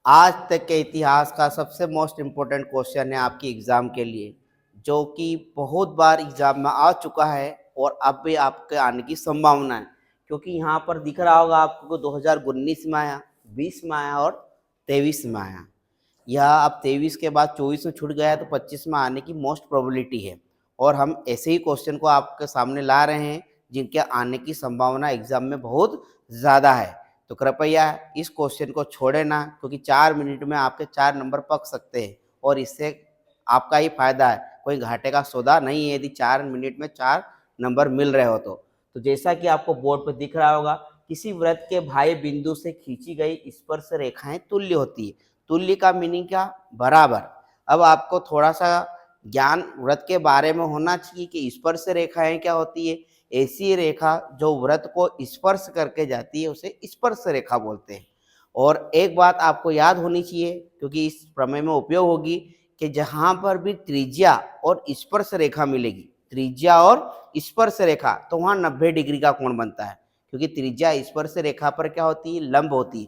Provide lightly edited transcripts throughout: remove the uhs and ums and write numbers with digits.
आज तक के इतिहास का सबसे मोस्ट इम्पोर्टेंट क्वेश्चन है आपकी एग्ज़ाम के लिए, जो कि बहुत बार एग्ज़ाम में आ चुका है और अब भी आपके आने की संभावना है। क्योंकि यहाँ पर दिख रहा होगा आपको 2019 में आया, 20 में आया और 23 में आया। यह अब 23 के बाद 24 में छूट गया है, तो 25 में आने की मोस्ट प्रोबेबिलिटी है। और हम ऐसे ही क्वेश्चन को आपके सामने ला रहे हैं जिनके आने की संभावना एग्ज़ाम में बहुत ज़्यादा है। तो कृपया इस क्वेश्चन को छोड़े ना, क्योंकि 4 मिनट में आपके 4 नंबर पक सकते हैं और इससे आपका ही फायदा है, कोई घाटे का सौदा नहीं है यदि 4 मिनट में 4 नंबर मिल रहे हो तो जैसा कि आपको बोर्ड पर दिख रहा होगा, किसी वृत्त के बाह्य बिंदु से खींची गई स्पर्श रेखाएं तुल्य होती है। तुल्य का मीनिंग क्या? बराबर। अब आपको थोड़ा सा ज्ञान वृत्त के बारे में होना चाहिए कि स्पर्श रेखाएं क्या होती है। ऐसी रेखा जो वृत्त को स्पर्श करके जाती है उसे स्पर्श रेखा बोलते हैं। और एक बात आपको याद होनी चाहिए, क्योंकि इस प्रमेय में उपयोग होगी, कि जहां पर भी त्रिज्या और स्पर्श रेखा मिलेगी, त्रिज्या और स्पर्श रेखा, तो वहां 90 डिग्री का कोण बनता है। क्योंकि त्रिज्या स्पर्श रेखा पर क्या होती है? लंब होती है।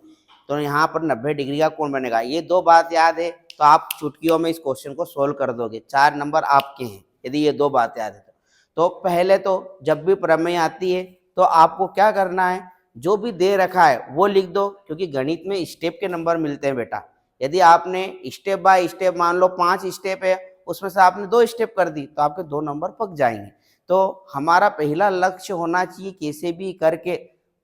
तो यहाँ पर 90 डिग्री का कोण बनेगा। ये दो बात याद है तो आप चुटकियों में इस क्वेश्चन को सोल्व कर दोगे। 4 नंबर आपके हैं यदि ये दो बात याद है तो पहले तो जब भी प्रमेय आती है तो आपको क्या करना है, जो भी दे रखा है वो लिख दो, क्योंकि गणित में स्टेप के नंबर मिलते हैं बेटा। यदि आपने स्टेप बाय स्टेप, मान लो 5 स्टेप है, उसमें से आपने 2 स्टेप कर दी तो आपके 2 नंबर पक जाएंगे। तो हमारा पहला लक्ष्य होना चाहिए कैसे भी करके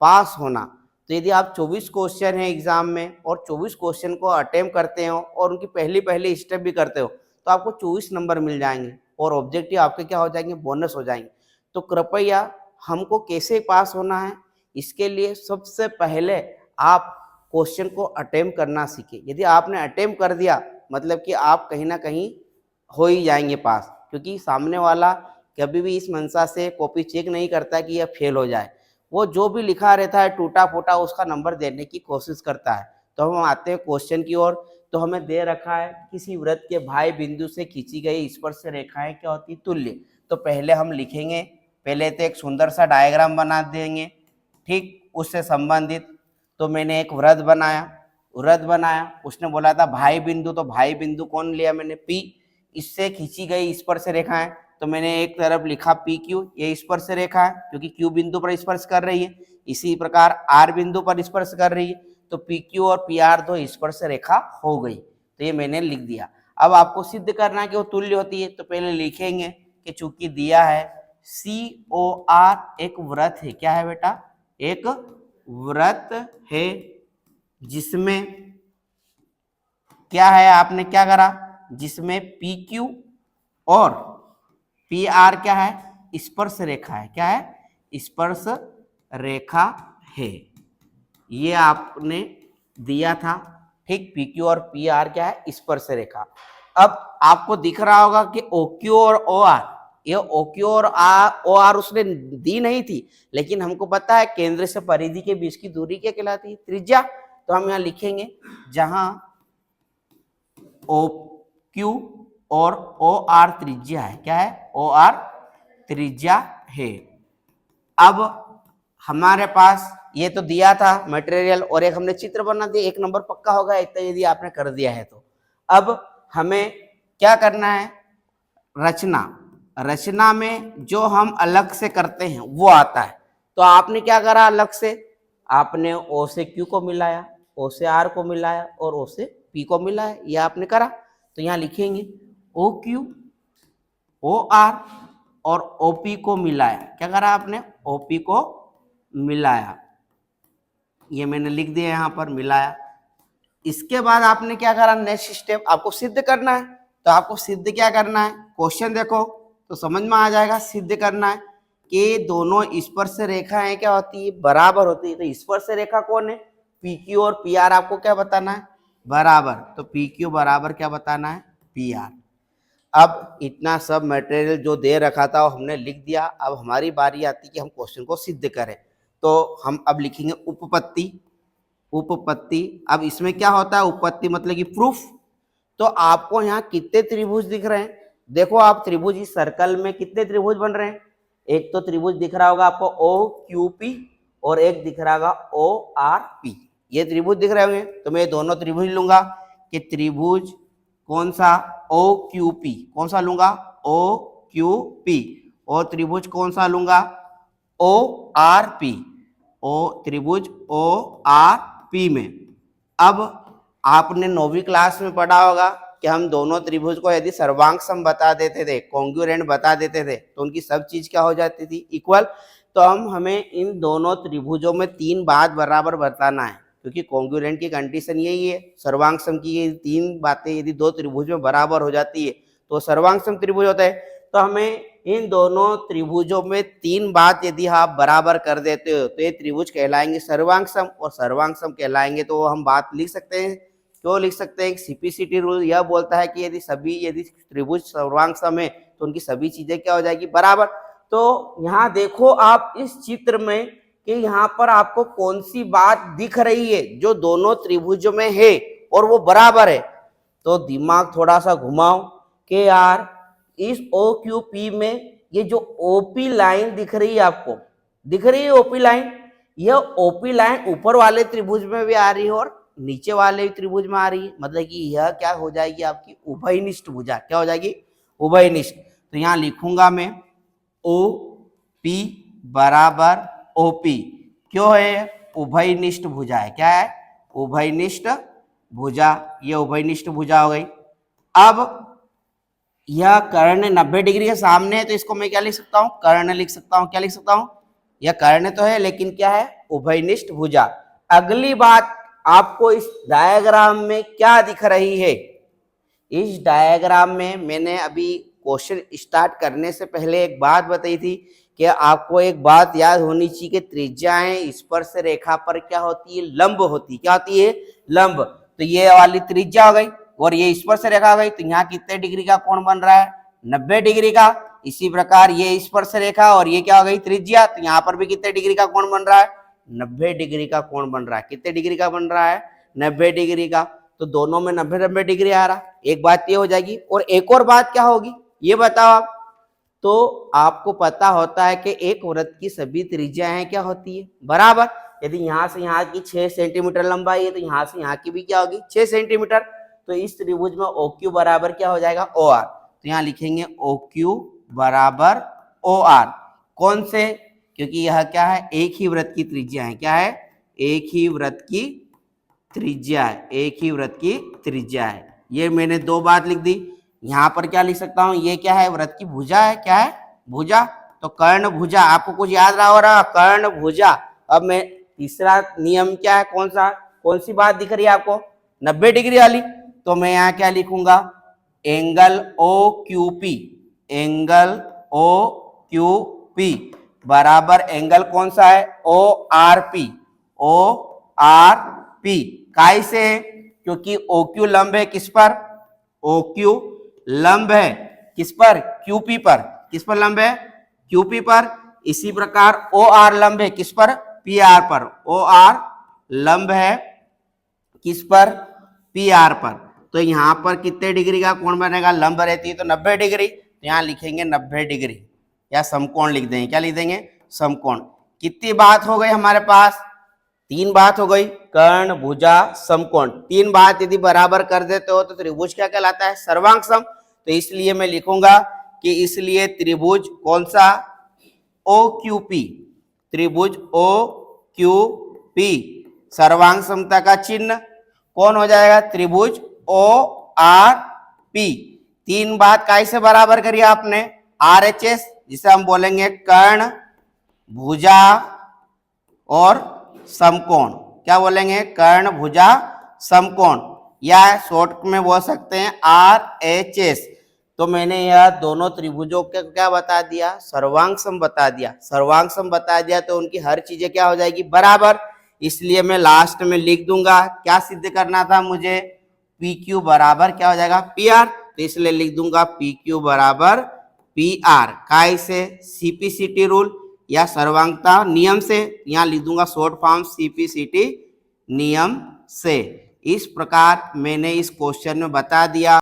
पास होना। तो यदि आप 24 क्वेश्चन है एग्जाम में और 24 क्वेश्चन को अटेम्प्ट करते हो और उनकी पहली पहली स्टेप भी करते हो तो आपको 24 नंबर मिल जाएंगे और ऑब्जेक्टिव आपके क्या हो जाएंगे? बोनस हो जाएंगे। तो कृपया हमको कैसे पास होना है, इसके लिए सबसे पहले आप क्वेश्चन को अटेम्प्ट करना सीखें। यदि आपने अटेम्प्ट कर दिया मतलब कि आप कहीं ना कहीं हो ही जाएंगे पास, क्योंकि सामने वाला कभी भी इस मंशा से कॉपी चेक नहीं करता कि यह फेल हो जाए। वो जो भी लिखा रहता है टूटा फूटा उसका नंबर देने की कोशिश करता है। तो हम आते हैं क्वेश्चन की ओर। तो हमें दे रखा है किसी वृत्त के बाह्य बिंदु से खींची गई स्पर्श रेखाएं क्या होती है? तुल्य। तो पहले हम लिखेंगे, पहले तो एक सुंदर सा डायग्राम बना देंगे ठीक उससे संबंधित। तो मैंने एक वृत्त बनाया, उसने बोला था भाई बिंदु, तो भाई बिंदु कौन लिया मैंने? पी। इससे खींची गई स्पर्श रेखाएं, तो मैंने एक तरफ लिखा पी क्यू, ये स्पर्श रेखा है क्योंकि क्यू बिंदु पर स्पर्श कर रही है। इसी प्रकार आर बिंदु पर स्पर्श कर रही है, तो पी क्यू और पी आर दो स्पर्श रेखा हो गई। तो ये मैंने लिख दिया। अब आपको सिद्ध करना है कि वो तुल्य होती है, तो पहले लिखेंगे कि चूंकि दिया है सी ओ आर एक वृत्त है। क्या है बेटा? एक वृत्त है जिसमें क्या है, आपने क्या करा, जिसमें पी क्यू और पी आर क्या है? स्पर्श रेखा है। क्या है? स्पर्श रेखा है। ये आपने दिया था ठीक। पी क्यू और पी आर क्या है? स्पर्श रेखा। अब आपको दिख रहा होगा कि ओ क्यू और ओ आर, ये ओ क्यू और ओ आर उसने दी नहीं थी, लेकिन हमको पता है केंद्र से परिधि के बीच की दूरी क्या कहलाती है? त्रिज्या। तो हम यहाँ लिखेंगे जहां ओ क्यू और ओ आर त्रिज्या है। क्या है? ओ आर त्रिज्या है। अब हमारे पास ये तो दिया था मटेरियल और एक हमने चित्र बना दिया, एक नंबर पक्का होगा इतना यदि आपने कर दिया है तो। अब हमें क्या करना है? रचना में जो हम अलग से करते हैं वो आता है। तो आपने क्या करा? अलग से आपने ओ से क्यू को मिलाया, ओ से आर को मिलाया और ओ से पी को मिलाया, ये आपने करा। तो यहाँ लिखेंगे ओ क्यू ओ आर और ओपी को मिलाया। क्या करा आपने? ओपी को मिलाया, ये मैंने लिख दिया यहाँ पर, मिलाया। इसके बाद आपने क्या करा? नेक्स्ट स्टेप आपको सिद्ध करना है। तो आपको सिद्ध क्या करना है? क्वेश्चन देखो तो समझ में आ जाएगा। सिद्ध करना है कि दोनों स्पर्श रेखाएं क्या होती है? बराबर होती है। तो स्पर्श रेखा कौन है? पी क्यू और पी आर। आपको क्या बताना है? बराबर। तो पी क्यू बराबर क्या बताना है? P R. अब इतना सब मटेरियल जो दे रखा था वो हमने लिख दिया। अब हमारी बारी आती है कि हम क्वेश्चन को सिद्ध करें। तो हम अब लिखेंगे उपपत्ति। अब इसमें क्या होता है? उपपत्ति मतलब कि प्रूफ। तो आपको यहाँ कितने त्रिभुज दिख रहे हैं? देखो आप त्रिभुज, इस सर्कल में कितने त्रिभुज बन रहे हैं? एक तो त्रिभुज दिख रहा होगा आपको ओ क्यू पी और एक दिख रहा होगा ओ आर पी। ये त्रिभुज दिख रहे होंगे, तो मैं दोनों त्रिभुज लूंगा कि त्रिभुज कौन सा ओ क्यू पी, कौन सा लूंगा ओ क्यू पी, और त्रिभुज कौन सा लूंगा ओ आर पी, ओ त्रिभुज ओ आर पी में। अब आपने 9वीं क्लास में पढ़ा होगा कि हम दोनों त्रिभुज को यदि सर्वांग सम बता देते थे, कॉन्ग्रुएंट बता देते थे, तो उनकी सब चीज क्या हो जाती थी इक्वल। तो हमें इन दोनों त्रिभुजों में 3 बात बराबर बताना है, क्योंकि कॉन्ग्रुएंट की कंडीशन यही है, सर्वांग सम की ये 3 बातें यदि 2 त्रिभुज में बराबर हो जाती है तो सर्वांग सम त्रिभुज होता है। तो हमें इन दोनों त्रिभुजों में 3 बात यदि आप बराबर कर देते हो तो ये त्रिभुज कहलाएंगे सर्वांग सम, और सर्वांग सम कहलाएंगे तो हम बात लिख सकते हैं। क्यों लिख सकते हैं? सीपीसीटी रूल यह बोलता है कि यदि त्रिभुज सर्वांग सम है तो उनकी सभी चीजें क्या हो जाएगी बराबर। तो यहाँ देखो आप इस चित्र में कि यहाँ पर आपको कौन सी बात दिख रही है जो दोनों त्रिभुजों में है और वो बराबर है। तो दिमाग थोड़ा सा घुमाओ कि यार इस ओ क्यू पी में ये जो ओपी लाइन दिख रही है, आपको दिख रही है ओपी लाइन, यह ओपी लाइन ऊपर वाले त्रिभुज में भी आ रही है और नीचे वाले त्रिभुज में आ रही है, मतलब कि यह क्या हो जाएगी आपकी उभयनिष्ठ भुजा। क्या हो जाएगी? उभयनिष्ठ। तो यहाँ लिखूंगा मैं ओ पी बराबर ओपी। क्यों है? उभयनिष्ठ भुजा है। क्या है? उभयनिष्ठ भुजा। ये उभयनिष्ठ भुजा हो गई। अब यह कर्ण 90 डिग्री के सामने है, तो इसको मैं क्या लिख सकता हूं? कर्ण लिख सकता हूं। क्या लिख सकता हूं? यह कर्ण तो है लेकिन क्या है? उभयनिष्ठ भुजा। अगली बात, आपको इस डायग्राम में क्या दिख रही है? इस डायग्राम में मैंने अभी क्वेश्चन स्टार्ट करने से पहले एक बात बताई थी कि आपको एक बात याद होनी चाहिए कि त्रिज्याएं स्पर्श रेखा पर क्या होती है? लंब होती है। क्या होती है? लंब। तो ये वाली त्रिज्या हो गई और ये स्पर्श रेखा हो गई, तो यहाँ कितने डिग्री का कोण बन रहा है? 90 डिग्री का। इसी प्रकार ये स्पर्श रेखा और ये क्या हो गई? त्रिज्या। तो यहाँ पर भी कितने डिग्री का कोण बन रहा है? 90 डिग्री का कोण बन रहा है। कितने डिग्री का बन रहा है? 90 डिग्री का। तो दोनों में 90-90 डिग्री आ रहा। एक बात ये हो जाएगी। और एक और बात क्या होगी ये बताओ आप। तो आपको पता होता है कि एक वृत्त की सभी त्रिज्याएं क्या होती है? बराबर। यदि यहाँ से यहाँ की 6 सेंटीमीटर लंबाई है तो यहाँ से यहाँ की भी क्या होगी? 6 सेंटीमीटर। तो इस त्रिभुज में ओ क्यू बराबर क्या हो जाएगा? O R. तो यहाँ लिखेंगे ओ क्यू बराबर ओ आर। कौन से? क्योंकि यह क्या है? एक ही वृत्त की त्रिज्या है। क्या है? एक ही वृत्त की त्रिज्या है। एक ही वृत्त की त्रिज्या है। ये मैंने 2 बात लिख दी। यहाँ पर क्या लिख सकता हूँ? ये क्या है? वृत्त की भुजा है। क्या है? भुजा। तो कर्ण भुजा। आपको कुछ याद रहा हो रहा? कर्ण भुजा। अब मैं तीसरा नियम क्या है? कौन सा? कौन सी बात दिख रही है आपको? 90 डिग्री वाली। तो मैं यहाँ क्या लिखूंगा? Angle O Q P. Angle O Q P बराबर एंगल कौन सा है? O R P. O R P काय से है? क्योंकि ओ क्यू लंब है किस पर? ओ क्यू लंब है किस पर? क्यू पी पर। किस पर लंब है? क्यू पी पर। इसी प्रकार ओ आर लंब है किस पर? पी आर पर। ओ आर लंब है किस पर? पी आर पर। तो यहाँ पर कितने डिग्री का कोण बनेगा? लंब रहती है तो 90 डिग्री। तो यहाँ लिखेंगे 90 डिग्री या समकोण लिख देंगे। क्या लिख देंगे? समकोण। कितनी बात हो गई हमारे पास? 3 बात हो गई। कर्ण भुजा समकोण। 3 बात यदि बराबर कर देते हो तो त्रिभुज क्या कहलाता है? सर्वांग सम। तो इसलिए मैं लिखूंगा कि इसलिए त्रिभुज कौन सा? O Q P. त्रिभुज ओ क्यू पी सर्वांग समता का चिन्ह कौन हो जाएगा? त्रिभुज ओ आर पी। 3 बात कैसे बराबर करी आपने? आर एच एस, जिसे हम बोलेंगे कर्ण भुजा और समकोण। क्या बोलेंगे? कर्ण भुजा समकोण, या शॉर्ट में बोल सकते हैं आर एच एस। तो मैंने यह दोनों त्रिभुजों के क्या बता दिया? सर्वांग सम बता दिया। सर्वांग सम बता दिया तो उनकी हर चीजें क्या हो जाएगी? बराबर। इसलिए मैं लास्ट में लिख दूंगा, क्या सिद्ध करना था मुझे? पी क्यू बराबर क्या हो जाएगा? P R. तो इसलिए लिख दूंगा पी क्यू बराबर पी आर। काय से? सीपीसीटी रूल या सर्वांगता नियम से। यहाँ लिख दूंगा शॉर्ट फॉर्म सीपीसीटी नियम से। इस प्रकार मैंने इस क्वेश्चन में बता दिया।